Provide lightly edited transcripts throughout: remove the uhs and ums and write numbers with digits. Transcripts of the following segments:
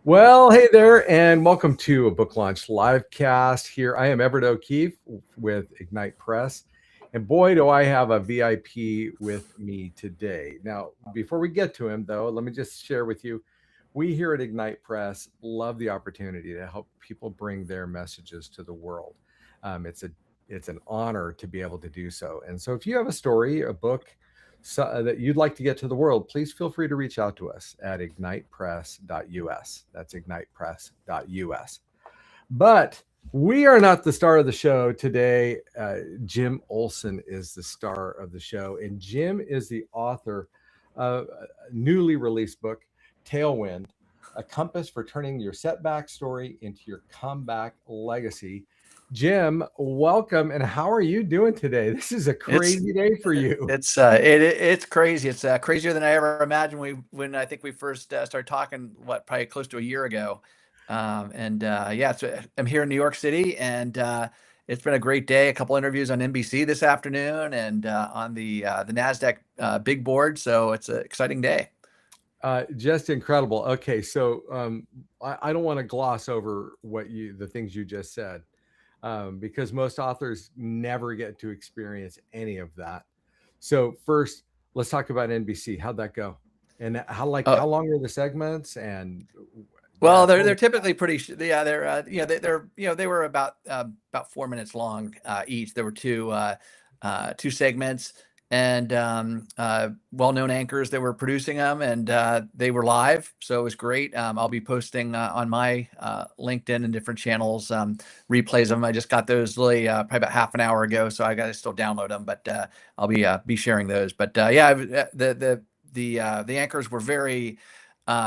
Well, hey there, and welcome to a book launch live cast here. I am Everett O'Keefe with Ignite Press, and boy, do I have a VIP with me today. Now, before we get to him, though, let me just share with you, we here at Ignite Press love the opportunity to help people bring their messages to the world. It's an honor to be able to do so. And so if you have a story, a book, that you'd like to get to the world, please feel free to reach out to us at ignitepress.us. That's ignitepress.us. But we are not the star of the show today. Jim Olson is the star of the show, and Jim is the author of a newly released book, Tailwind, a compass for turning your setback story into your comeback legacy. Jim, welcome, and how are you doing today? This is a crazy day for you. It's crazy. It's crazier than I ever imagined. When I think we first started talking, probably close to a year ago. Yeah, I'm here in New York City, and it's been a great day. A couple interviews on NBC this afternoon, and on the NASDAQ big board. So it's an exciting day. Just incredible. Okay, so I don't want to gloss over the things you just said. Because most authors never get to experience any of that. So first, let's talk about NBC. How'd that go? And how long are the segments? And well, they're typically pretty. Yeah, they were about 4 minutes long each. There were two segments, and well-known anchors that were producing them, and they were live, so it was great. I'll be posting on my LinkedIn and different channels replays of them. I just got those probably about half an hour ago, so I got to still download them, but I'll be sharing those. But yeah, the anchors were very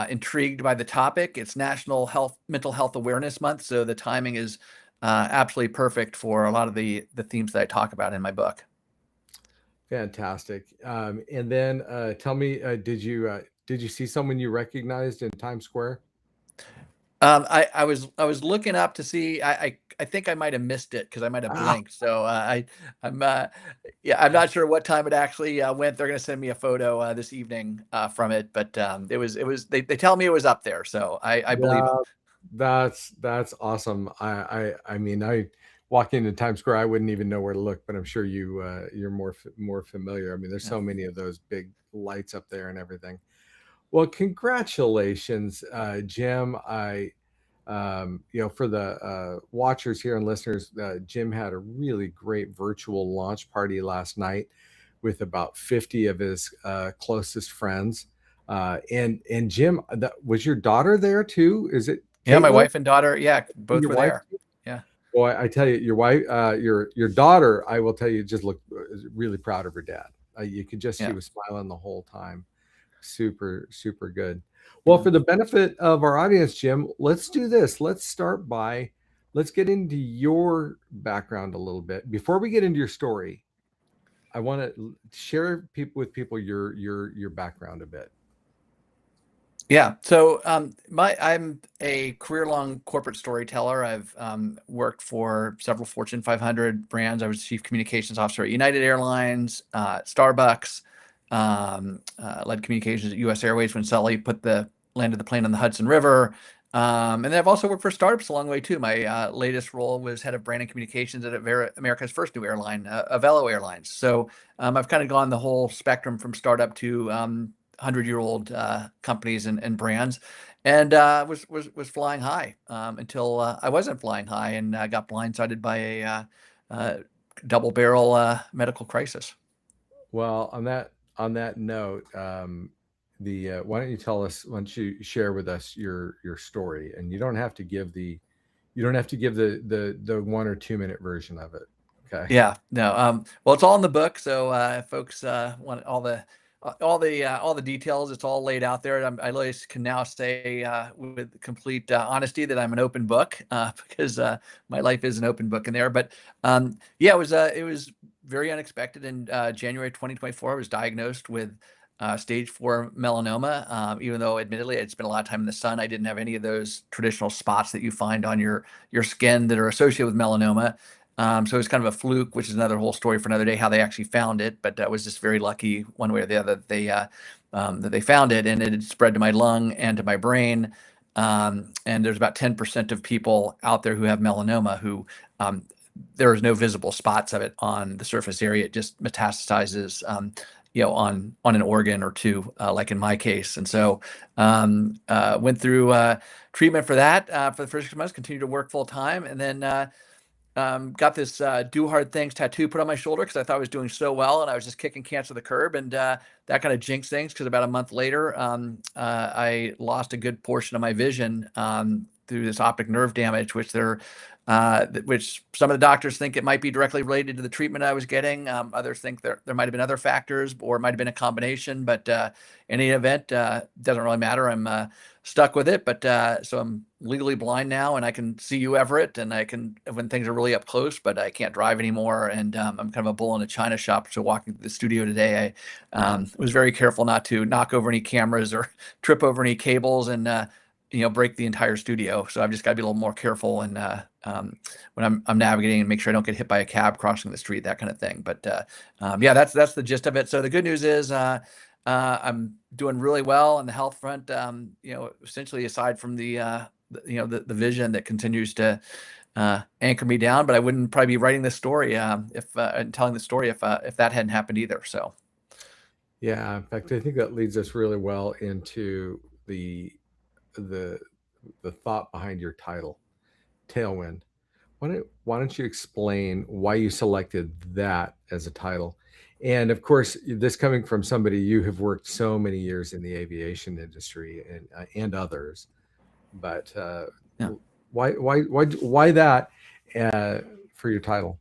intrigued by the topic. It's National Mental Health Awareness Month, so the timing is absolutely perfect for a lot of the themes that I talk about in my book. Fantastic. And then tell me, did you see someone you recognized in Times Square? I was looking up to see. I think I might have missed it because I might have blinked. So I'm not sure what time it actually went. They're going to send me a photo this evening from it, but they tell me it was up there, so I believe them. That's awesome. I mean, I walk into Times Square, I wouldn't even know where to look, but I'm sure you're more familiar. I mean, there's so many of those big lights up there and everything. Well, congratulations, Jim. For the watchers here and listeners, Jim had a really great virtual launch party last night with about 50 of his closest friends. And Jim, was your daughter there too? Is it? Yeah, my wife and daughter. Yeah, both were there. Yeah. Boy, I tell you, your wife, your daughter, I will tell you, just looked really proud of her dad. You could just see she was smiling the whole time. Super, super good. Well, for the benefit of our audience, Jim, let's do this. Let's get into your background a little bit. Before we get into your story, I want to share with people your background a bit. Yeah. So I'm a career-long corporate storyteller. I've worked for several Fortune 500 brands. I was chief communications officer at United Airlines, Starbucks, led communications at US Airways when Sully landed the plane on the Hudson River. And then I've also worked for startups along the way too. My latest role was head of brand and communications at America's first new airline, Avelo Airlines. So I've kind of gone the whole spectrum from startup to 100-year-old companies and brands, and was flying high until I wasn't flying high, and I got blindsided by a double-barrel medical crisis. Well, on that note, why don't you share with us your story, and you don't have to give the 1 or 2 minute version of it. Okay. Yeah. No. Well, it's all in the book, so if folks want all the details, it's all laid out there. I at least can now say with complete honesty that I'm an open book because my life is an open book in there. But yeah, it was very unexpected. In January 2024, I was diagnosed with stage 4 melanoma. Even though admittedly I'd spent a lot of time in the sun, I didn't have any of those traditional spots that you find on your skin that are associated with melanoma. So it was kind of a fluke, which is another whole story for another day, how they actually found it. But I was just very lucky one way or the other that they found it, and it had spread to my lung and to my brain. And there's about 10% of people out there who have melanoma who there is no visible spots of it on the surface area. It just metastasizes, on an organ or two, like in my case. And so went through treatment for that for the first 6 months, continued to work full time, and then got this do hard things tattoo put on my shoulder because I thought I was doing so well and I was just kicking cancer to the curb. And that kind of jinxed things because about a month later, I lost a good portion of my vision through this optic nerve damage, which some of the doctors think it might be directly related to the treatment I was getting. Others think there might have been other factors, or it might have been a combination. But in any event, doesn't really matter. I'm stuck with it. But so I'm legally blind now, and I can see you, Everett, and I can when things are really up close. But I can't drive anymore, and I'm kind of a bull in a china shop. So walking through the studio today, I was very careful not to knock over any cameras or trip over any cables and break the entire studio. So I've just got to be a little more careful and when I'm navigating and make sure I don't get hit by a cab crossing the street, that kind of thing. But yeah, that's the gist of it. So the good news is I'm doing really well on the health front. Essentially aside from the vision that continues to anchor me down, but I wouldn't probably be writing this story and telling the story if that hadn't happened either. So Yeah, in fact, I think that leads us really well into the thought behind your title, Tailwind. Why don't you explain why you selected that as a title? And of course, this coming from somebody, you have worked so many years in the aviation industry and others, but Yeah. why that for your title?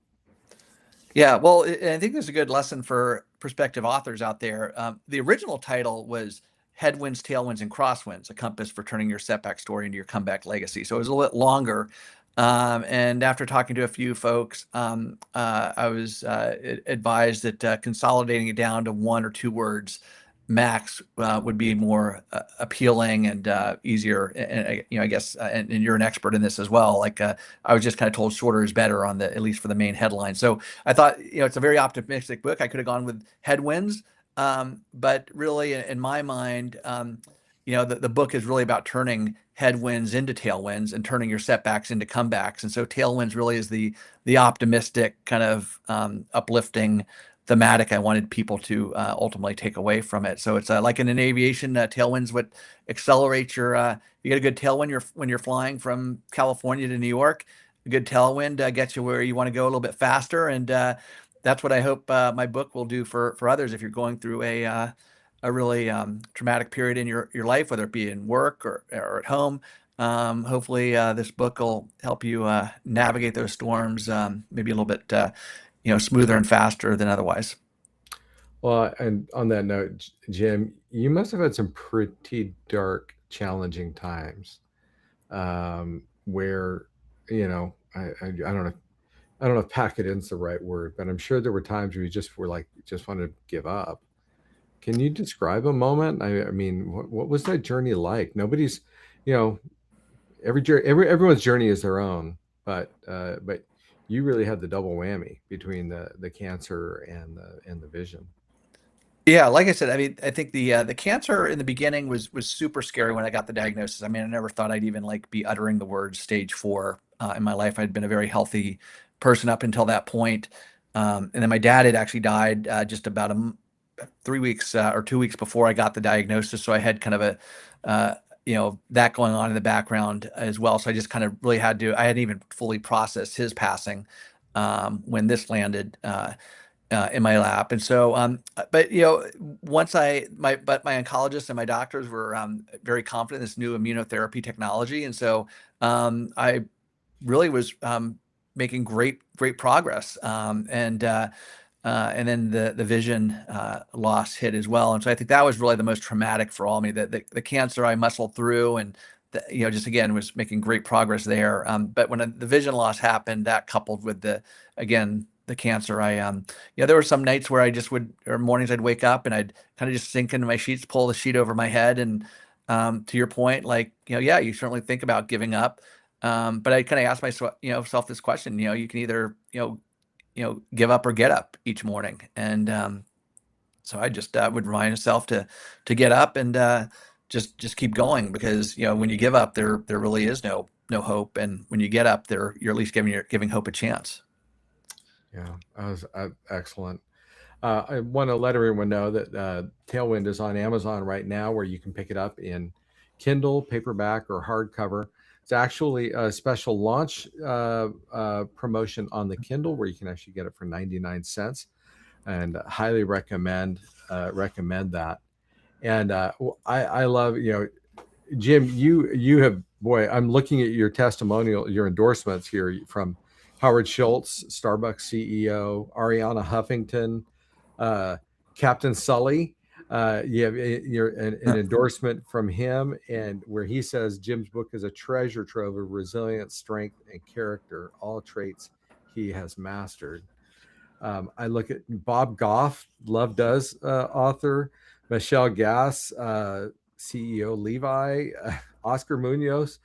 Yeah, well, I think there's a good lesson for prospective authors out there. The original title was Headwinds, Tailwinds, and Crosswinds, a compass for turning your setback story into your comeback legacy. So it was a little bit longer. And after talking to a few folks, I was advised that consolidating it down to 1 or 2 words max would be more appealing and easier. And I guess, and you're an expert in this as well. Like I was just kind of told shorter is better at least for the main headline. So I thought, it's a very optimistic book. I could have gone with Headwinds, but really in my mind, the book is really about turning headwinds into tailwinds and turning your setbacks into comebacks. And so tailwinds really is the optimistic kind of uplifting thematic I wanted people to ultimately take away from it. So it's like in an aviation, tailwinds what accelerates your. You get a good tailwind when you're flying from California to New York. A good tailwind gets you where you want to go a little bit faster, and that's what I hope my book will do for others. If you're going through a really traumatic period in your life, whether it be in work or at home, hopefully this book will help you navigate those storms maybe a little bit smoother and faster than otherwise. Well, and on that note, Jim, you must have had some pretty dark, challenging times where, I don't know. I don't know if packet is the right word, but I'm sure there were times where you just wanted to give up. Can you describe a moment? I mean, what was that journey like? Nobody's, everyone's journey is their own, but you really had the double whammy between the cancer and the vision. Yeah, like I said, I mean, I think the cancer in the beginning was super scary when I got the diagnosis. I mean, I never thought I'd even be uttering the word stage 4 in my life. I'd been a very healthy person up until that point. And then my dad had actually died just about 3 weeks or 2 weeks before I got the diagnosis. So I had kind of a that going on in the background as well. So I just kind of really I hadn't even fully processed his passing when this landed in my lap. And so, but once my oncologist and my doctors were very confident in this new immunotherapy technology. And so I really was making great progress. And then the vision loss hit as well. And so I think that was really the most traumatic for all of me. The cancer I muscled through and just again was making great progress there. But when the vision loss happened, that coupled with the cancer, there were some nights where or mornings I'd wake up and I'd kind of just sink into my sheets, pull the sheet over my head. And to your point, yeah, you certainly think about giving up. But I kind of asked myself this question, you can either, give up or get up each morning. And so I just would remind myself to get up and just keep going, because when you give up, there really is no hope, and when you get up there, you're at least giving hope a chance. Yeah, that was excellent. I want to let everyone know that Tailwind is on Amazon right now, where you can pick it up in Kindle, paperback, or hardcover. It's actually a special launch promotion on the Kindle, where you can actually get it for 99 cents, and highly recommend that. And I love, Jim, you have, boy, I'm looking at your testimonial, your endorsements here from Howard Schultz, Starbucks CEO, Ariana Huffington, uh, Captain Sully. You have an endorsement from him, and where he says Jim's book is a treasure trove of resilience, strength, and character, all traits he has mastered. I look at Bob Goff, Love Does author, Michelle Gass, CEO Levi, Oscar Munoz,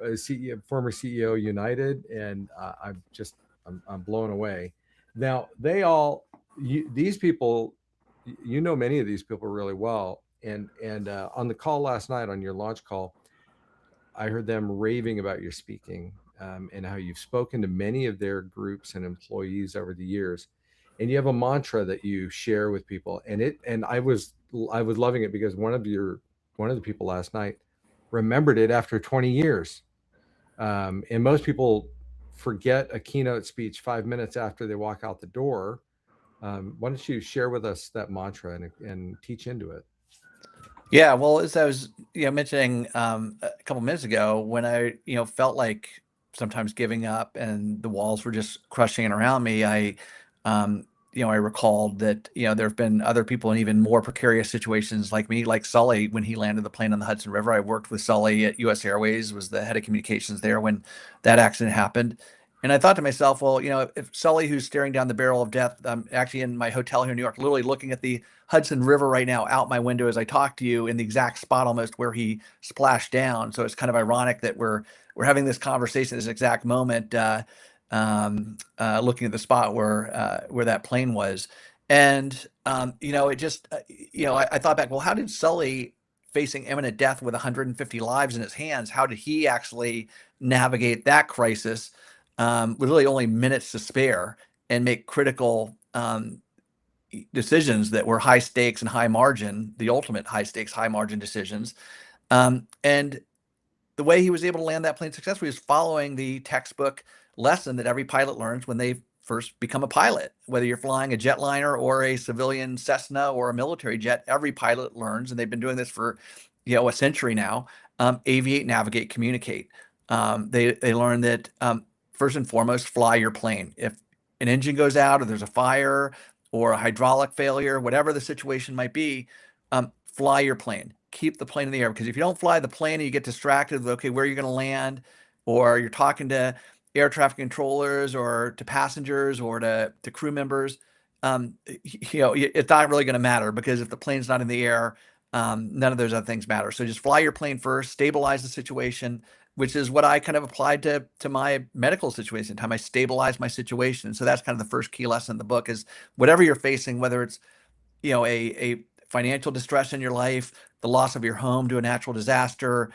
CEO, former CEO United, and I'm blown away. Now these people, many of these people really well, and on the call last night, on your launch call, I heard them raving about your speaking, and how you've spoken to many of their groups and employees over the years, and you have a mantra that you share with people, and I was loving it, because one of the people last night remembered it after 20 years, and most people forget a keynote speech 5 minutes after they walk out the door. Why don't you share with us that mantra and teach into it? Yeah, well, as I was mentioning a couple minutes ago, when I felt like sometimes giving up and the walls were just crushing in around me, I recalled that there have been other people in even more precarious situations like me, like Sully when he landed the plane on the Hudson River. I worked with Sully at US Airways, was the head of communications there when that accident happened. And I thought to myself, well, if Sully, who's staring down the barrel of death, I'm actually in my hotel here in New York, literally looking at the Hudson River right now out my window as I talk to you, in the exact spot almost where he splashed down. So it's kind of ironic that we're having this conversation at this exact moment, looking at the spot where that plane was. And it just I thought back, well, how did Sully, facing imminent death with 150 lives in his hands, how did he actually navigate that crisis with really only minutes to spare and make critical decisions that were high stakes and high margin, the ultimate high stakes, high margin decisions. And the way he was able to land that plane successfully is following the textbook lesson that every pilot learns when they first become a pilot. Whether you're flying a jetliner or a civilian Cessna or a military jet, every pilot learns, and they've been doing this for a century now. Aviate, navigate, communicate. They learn that first and foremost, fly your plane. If an engine goes out, or there's a fire, or a hydraulic failure, whatever the situation might be, fly your plane. Keep the plane in the air, because if you don't fly the plane and you get distracted with, okay, where are you going to land, or you're talking to air traffic controllers or to passengers or to crew members, it's not really going to matter, because if the plane's not in the air, none of those other things matter. So just fly your plane first, stabilize the situation, which is what I kind of applied to my medical situation. Time I stabilized my situation. So that's kind of the first key lesson in the book is, whatever you're facing, whether it's a financial distress in your life, the loss of your home to a natural disaster,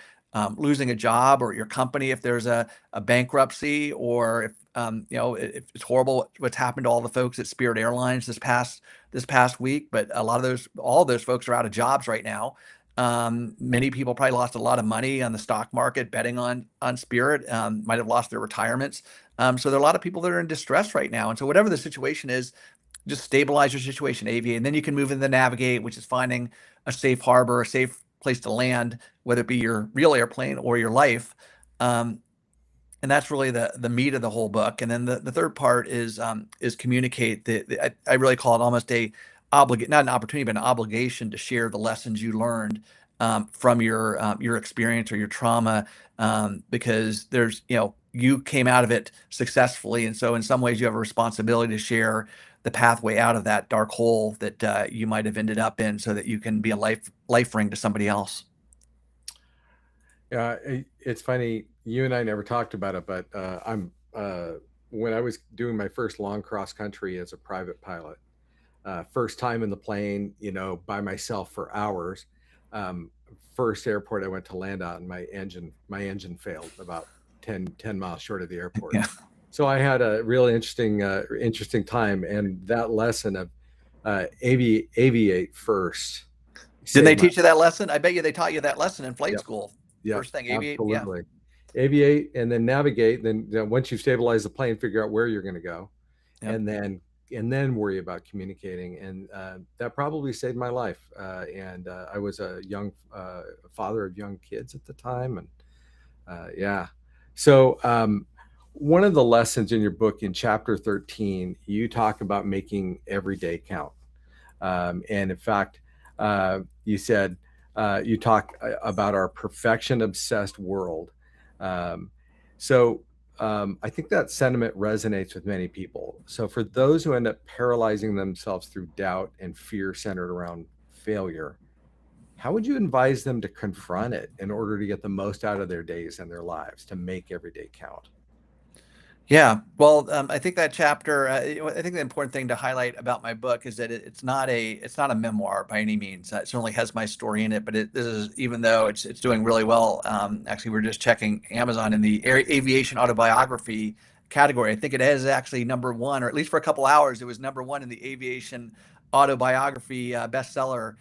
losing a job, or your company if there's a bankruptcy, or if if it's horrible what's happened to all the folks at Spirit Airlines this past week. But all of those folks are out of jobs right now. Many people probably lost a lot of money on the stock market betting on Spirit, might have lost their retirements. So there are a lot of people that are in distress right now. And so whatever the situation is, just stabilize your situation, Aviate, and then you can move into navigate, which is finding a safe harbor, a safe place to land, whether it be your real airplane or your life. And that's really the meat of the whole book. And then the third part is communicate. I really call it almost not an opportunity, but an obligation to share the lessons you learned from your experience or your trauma, because you came out of it successfully, and so in some ways you have a responsibility to share the pathway out of that dark hole that you might have ended up in, so that you can be a life ring to somebody else. Yeah, it's funny. You and I never talked about it, but when I was doing my first long cross country as a private pilot, first time in the plane, by myself for hours. first airport I went to land on, my engine failed about 10 miles short of the airport. Yeah. So I had a really interesting time, and that lesson of aviate first. Didn't they teach you that lesson? I bet you they taught you that lesson in flight Yep. school. Yep. First thing, aviate. Absolutely. Yeah. Aviate and then navigate. Then once you've stabilized the plane, figure out where you're going to go, Yep. and then worry about communicating. And that probably saved my life. And I was a young father of young kids at the time, and yeah. So one of the lessons in your book, in chapter 13, you talk about making every day count. And in fact, you said, you talk about our perfection obsessed world. I think that sentiment resonates with many people. So for those who end up paralyzing themselves through doubt and fear centered around failure, how would you advise them to confront it in order to get the most out of their days and their lives, to make every day count? Yeah, well, I think that chapter. I think the important thing to highlight about my book is that it's not a memoir by any means. It certainly has my story in it, but this is, even though it's doing really well. Actually, we're just checking Amazon in the aviation autobiography category. I think it is actually number one, or at least for a couple hours, it was number one in the aviation autobiography bestseller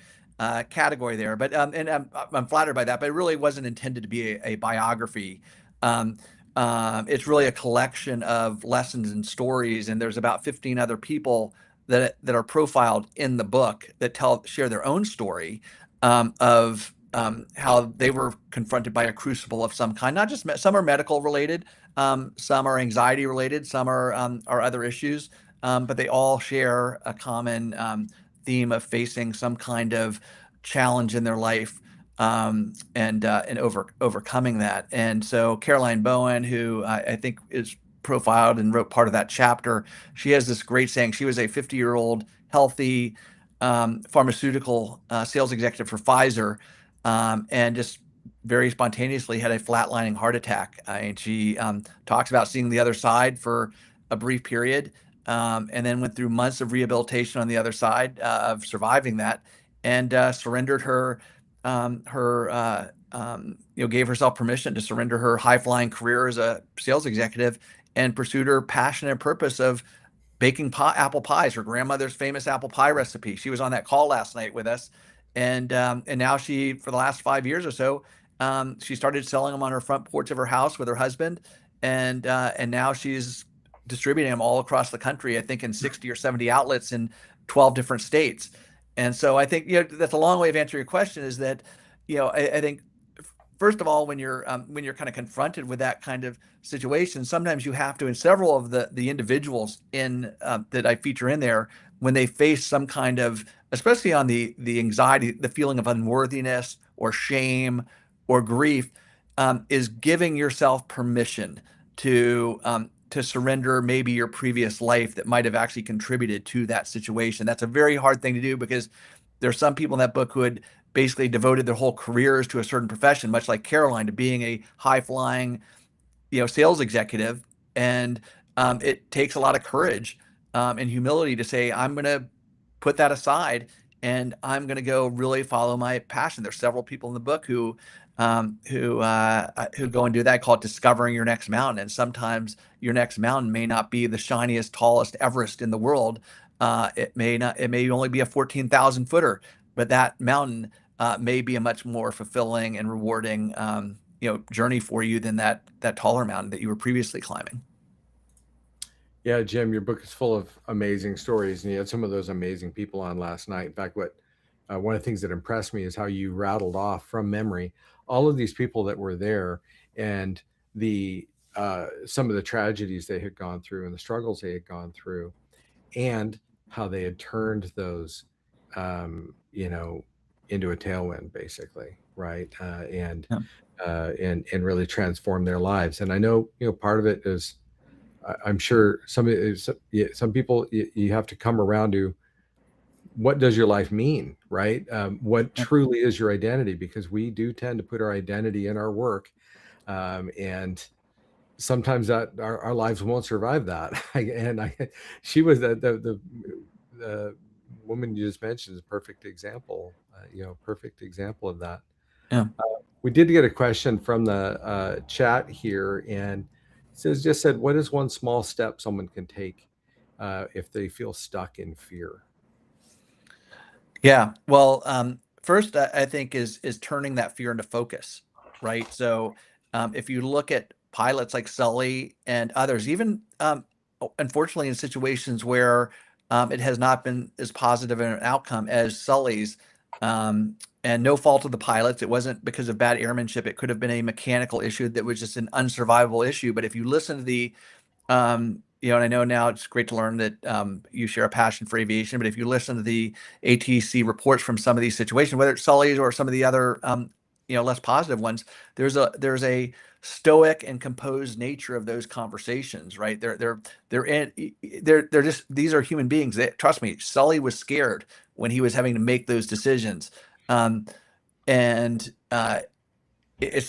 category there. But and I'm flattered by that, but it really wasn't intended to be a biography. Um, it's really a collection of lessons and stories, and there's about 15 other people that are profiled in the book that share their own story of how they were confronted by a crucible of some kind. Not just some are medical related, some are anxiety related, some are other issues, but they all share a common theme of facing some kind of challenge in their life, and overcoming that. And so Caroline Bowen, who I think is profiled and wrote part of that chapter, she has this great saying. She was a 50-year-old healthy pharmaceutical sales executive for Pfizer, and just very spontaneously had a flatlining heart attack. And she talks about seeing the other side for a brief period, and then went through months of rehabilitation on the other side of surviving that, and surrendered gave herself permission to surrender her high-flying career as a sales executive and pursued her passion and purpose of baking apple pies, her grandmother's famous apple pie recipe. She was on that call last night with us, and now she, for the last 5 years or so, she started selling them on her front porch of her house with her husband, and now she's distributing them all across the country, I think in 60 or 70 outlets in 12 different states. And so I think, that's a long way of answering your question, is that, I think, first of all, when you're kind of confronted with that kind of situation, sometimes you have to, and several of the individuals in that I feature in there, when they face some kind of, especially on the anxiety, the feeling of unworthiness or shame or grief, is giving yourself permission to surrender maybe your previous life that might have actually contributed to that situation. That's a very hard thing to do, because there's some people in that book who had basically devoted their whole careers to a certain profession, much like Caroline, to being a high-flying, sales executive. And it takes a lot of courage and humility to say, I'm going to put that aside and I'm going to go really follow my passion. There's several people in the book who go and do that. I call it discovering your next mountain. And sometimes your next mountain may not be the shiniest, tallest Everest in the world. It may only be a 14,000 footer, but that mountain may be a much more fulfilling and rewarding journey for you than that taller mountain that you were previously climbing. Yeah, Jim, your book is full of amazing stories, and you had some of those amazing people on last night. In fact, one of the things that impressed me is how you rattled off from memory all of these people that were there, and the some of the tragedies they had gone through and the struggles they had gone through, and how they had turned those, into a tailwind, basically, right? And really transformed their lives. And I know, part of it is, I'm sure some people, you have to come around to, what does your life mean, right? What truly is your identity? Because we do tend to put our identity in our work, and sometimes that our lives won't survive that. She was the woman you just mentioned is a perfect example, perfect example of that. Yeah. We did get a question from the chat here, and just said, what is one small step someone can take if they feel stuck in fear? Yeah. Well, first, I think is turning that fear into focus, right? So, if you look at pilots like Sully and others, even unfortunately in situations where it has not been as positive an outcome as Sully's, and no fault of the pilots, it wasn't because of bad airmanship. It could have been a mechanical issue that was just an unsurvivable issue. But if you listen to the and I know now it's great to learn that you share a passion for aviation, but if you listen to the ATC reports from some of these situations, whether it's Sully's or some of the other less positive ones, there's a stoic and composed nature of those conversations, right? They're just, these are human beings. Trust me, Sully was scared when he was having to make those decisions. And it's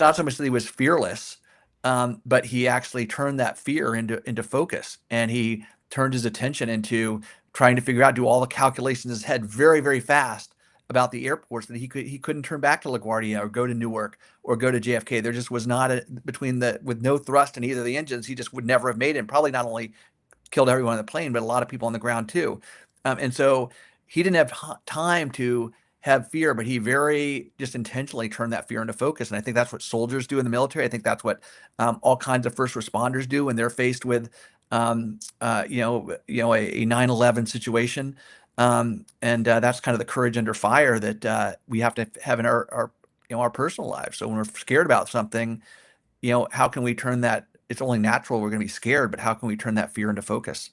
not so much that he was fearless, but he actually turned that fear into focus, and he turned his attention into trying to figure out, do all the calculations in his head very, very fast about the airports that he couldn't turn back to LaGuardia or go to Newark or go to JFK. There just was not with no thrust in either of the engines, he just would never have made it, and probably not only killed everyone on the plane, but a lot of people on the ground too. And so he didn't have time to have fear, but he very just intentionally turned that fear into focus. And I think that's what soldiers do in the military. I think that's what all kinds of first responders do when they're faced with, a 9/11 situation. And that's kind of the courage under fire that we have to have in our personal lives. So when we're scared about something, how can we turn that? It's only natural we're going to be scared, but how can we turn that fear into focus?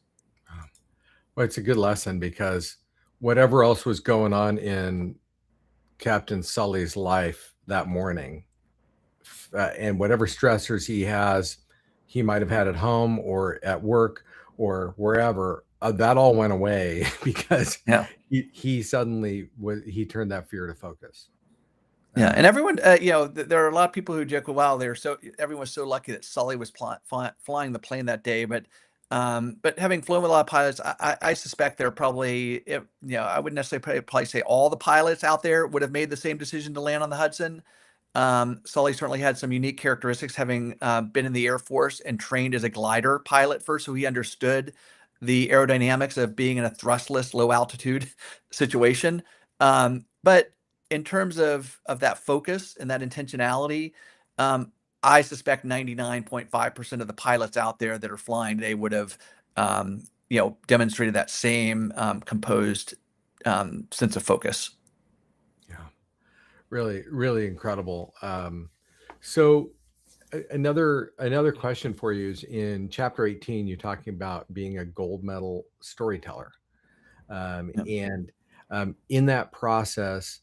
Well, it's a good lesson, because whatever else was going on in Captain Sully's life that morning, and whatever stressors he might have had at home or at work or wherever, that all went away because Yeah. he suddenly he turned that fear to focus. Yeah, and everyone, there are a lot of people who joke, "Well, wow, everyone's so lucky that Sully was flying the plane that day." But having flown with a lot of pilots, I suspect there are probably, I wouldn't necessarily probably say all the pilots out there would have made the same decision to land on the Hudson. Sully certainly had some unique characteristics, having been in the Air Force and trained as a glider pilot first, so he understood the aerodynamics of being in a thrustless, low altitude situation. But in terms of that focus and that intentionality, I suspect 99.5% of the pilots out there that are flying today would have, demonstrated that same composed sense of focus. Yeah, really, really incredible. So another question for you is, in chapter 18, you're talking about being a gold medal storyteller, and in that process,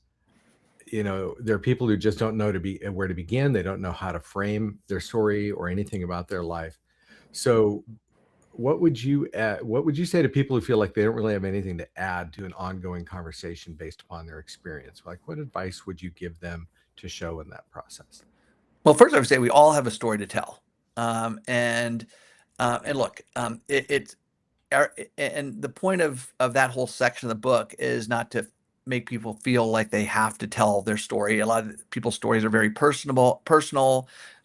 there are people who just don't know where to begin. They don't know how to frame their story or anything about their life. So what would you say to people who feel like they don't really have anything to add to an ongoing conversation based upon their experience? Like, what advice would you give them to show in that process? Well, first I would say we all have a story to tell. And look, and the point of that whole section of the book is not to make people feel like they have to tell their story. A lot of people's stories are very personal,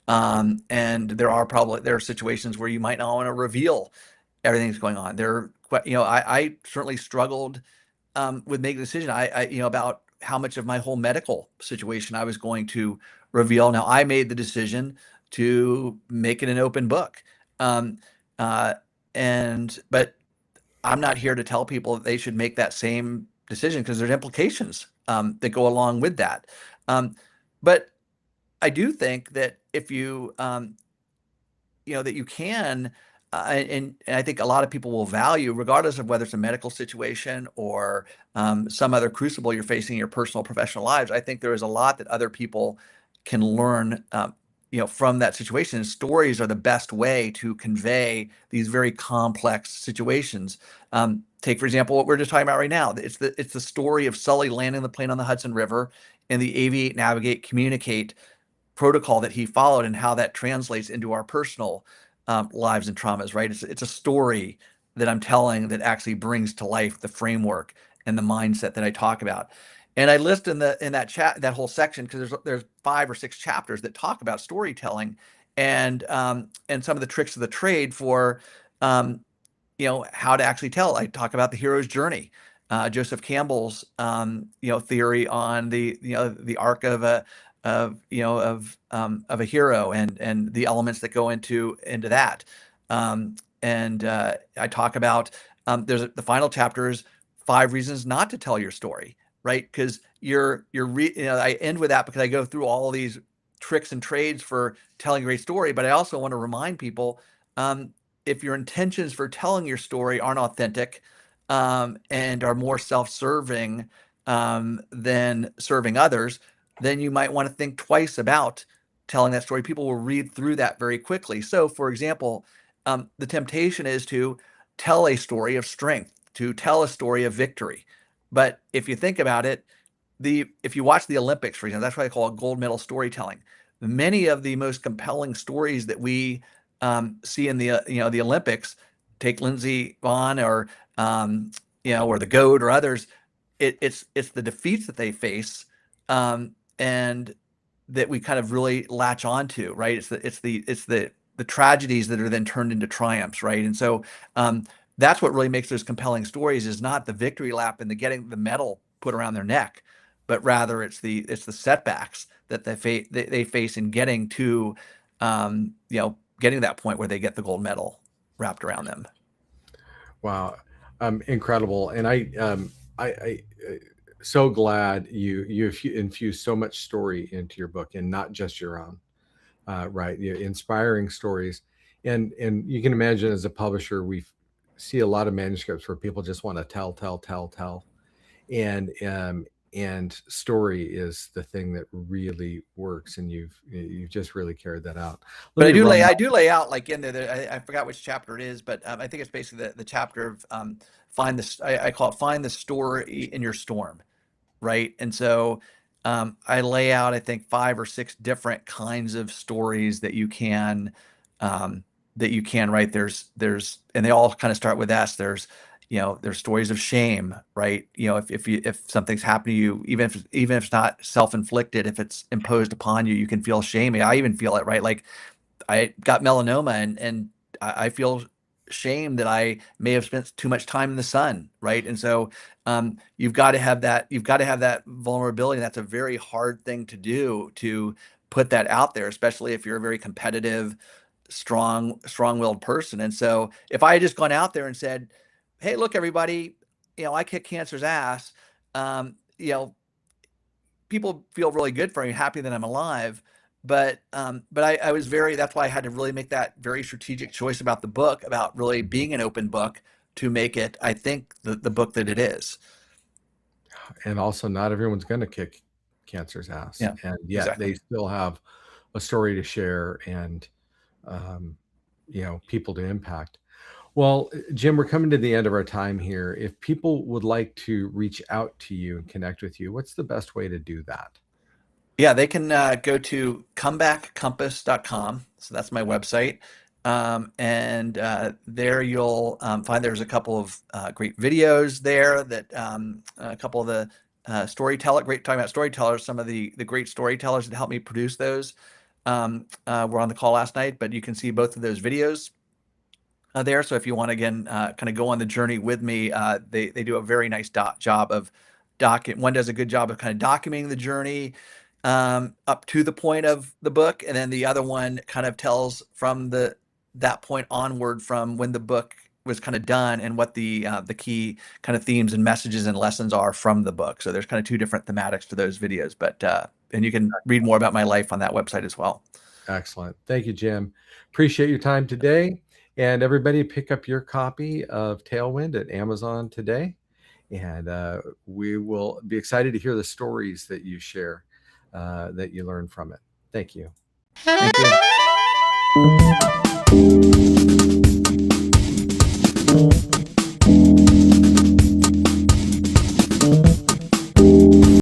and there are situations where you might not want to reveal everything that's going on. I certainly struggled with making a decision. About how much of my whole medical situation I was going to reveal. Now, I made the decision to make it an open book. But I'm not here to tell people that they should make that same decision, because there's implications that go along with that. But I do think that if you, that you can, and I think a lot of people will value, regardless of whether it's a medical situation or some other crucible you're facing in your personal, professional lives. I think there is a lot that other people can learn, from that situation. And stories are the best way to convey these very complex situations. Take, for example, what we're just talking about right now. It's the story of Sully landing the plane on the Hudson River and the Aviate-Navigate-Communicate protocol that he followed, and how that translates into our personal lives and traumas, right? It's a story that I'm telling that actually brings to life the framework and the mindset that I talk about. And I list in that whole section, because there's 5 or 6 chapters that talk about storytelling and some of the tricks of the trade for how to actually tell. I talk about the hero's journey, Joseph Campbell's theory on the arc of a hero, and the elements that go into that. I talk about there's the final chapter is 5 reasons not to tell your story, right? Because I end with that because I go through all these tricks and trades for telling a great story, but I also want to remind people, if your intentions for telling your story aren't authentic, and are more self-serving than serving others, then you might want to think twice about telling that story. People will read through that very quickly. So, for example, the temptation is to tell a story of strength, to tell a story of victory. But if you think about it, if you watch the Olympics, for example, that's what I call gold medal storytelling. Many of the most compelling stories that we see in the Olympics, take Lindsey Vonn or the GOAT or others, it's the defeats that they face, and that we kind of really latch onto, right? It's the tragedies that are then turned into triumphs, right? And so that's what really makes those compelling stories, is not the victory lap and the getting the medal put around their neck, but rather it's the setbacks that they face in getting to getting to that point where they get the gold medal wrapped around them. Wow, incredible! And I so glad you infuse so much story into your book, and not just your own, right? Inspiring stories, and you can imagine, as a publisher, we see a lot of manuscripts where people just want to tell, and story is the thing that really works, and you've just really carried that out. But I do lay out, like in there, I forgot which chapter it is, but I think it's basically the chapter of I call it find the story in your storm, right? And so I lay out, I think, 5 or 6 different kinds of stories that you can write. And they all kind of start with S. There's stories of shame, right? If something's happened to you, even if it's not self-inflicted, if it's imposed upon you, you can feel shame. I even feel it, right? Like, I got melanoma, and I feel shame that I may have spent too much time in the sun, right? And so you've got to have that vulnerability. That's a very hard thing to do, to put that out there, especially if you're a very competitive, strong-willed person. And so if I had just gone out there and said, hey, look, everybody, I kick cancer's ass, people feel really good for me, happy that I'm alive. But I was that's why I had to really make that very strategic choice about the book, about really being an open book, to make it, I think, the book that it is. And also, not everyone's going to kick cancer's ass, Yeah, and yet exactly. they still have a story to share, and people to impact. Well, Jim, we're coming to the end of our time here. If people would like to reach out to you and connect with you, what's the best way to do that? Yeah, they can go to comebackcompass.com. So that's my website. And there you'll find there's a couple of great videos there, that a couple of the talking about storytellers, some of the great storytellers that helped me produce those were on the call last night, but you can see both of those videos there. So if you want to, again, kind of go on the journey with me, they do a very nice job of one does a good job of kind of documenting the journey up to the point of the book, and then the other one kind of tells from that point onward, from when the book was kind of done, and what the key kind of themes and messages and lessons are from the book. So there's kind of 2 different thematics to those videos, but and you can read more about my life on that website as well. Excellent. Thank you, Jim. Appreciate your time today. And everybody, pick up your copy of Tailwind at Amazon today. And we will be excited to hear the stories that you share, that you learn from it. Thank you. Thank you.